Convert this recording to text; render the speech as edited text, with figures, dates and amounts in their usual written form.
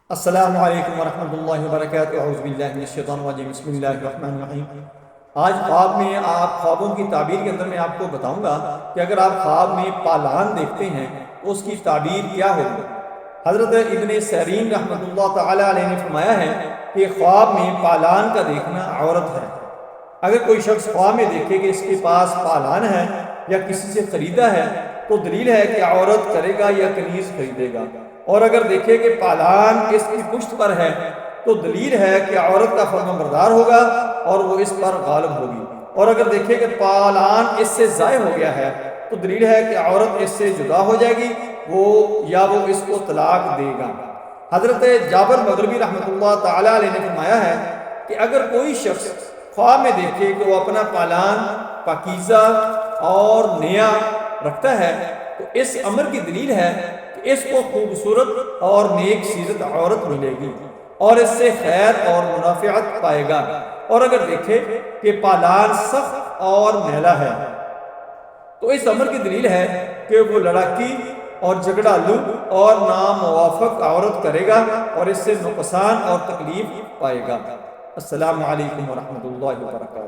السلام علیکم ورحمۃ اللہ وبرکاتہ، اعوذ باللہ من الشیطان الرجیم، بسم اللہ الرحمن الرحیم۔ آج خواب میں خوابوں کی تعبیر کے اندر میں آپ کو بتاؤں گا کہ اگر آپ خواب میں پالان دیکھتے ہیں تو اس کی تعبیر کیا ہوگی۔ حضرت ابن سیرین رحمۃ اللہ تعالی علیہ نے فرمایا ہے کہ خواب میں پالان کا دیکھنا عورت ہے۔ اگر کوئی شخص خواب میں دیکھے کہ اس کے پاس پالان ہے یا کسی سے خریدا ہے تو دلیل ہے کہ عورت کرے گا یا کنیز خریدے گا، اور اگر دیکھے کہ پالان اس کی پشت پر ہے تو دلیل ہے کہ عورت کا فرمانبردار ہوگا اور وہ اس پر غالب ہوگی، اور اگر دیکھے کہ پالان اس سے ضائع ہو گیا ہے تو دلیل ہے کہ عورت اس سے جدا ہو جائے گی، وہ اس کو طلاق دے گا۔ حضرت جابر مغربی رحمۃ اللہ تعالی علیہ نے فرمایا ہے کہ اگر کوئی شخص خواب میں دیکھے کہ وہ اپنا پالان پاکیزہ اور نیا رکھتا ہے تو اس امر کی دلیل ہے کہ اس کو خوبصورت اور نیک سیرت عورت ملے گی اور اس سے خیر اور منافعت پائے گا، اور اگر دیکھے کہ پالان سخت اور میلا ہے تو اس امر کی دلیل ہے کہ وہ لڑاکی اور جھگڑالو اور ناموافق عورت کرے گا اور اس سے نقصان اور تکلیف پائے گا۔ السلام علیکم ورحمۃ اللہ وبرکاتہ۔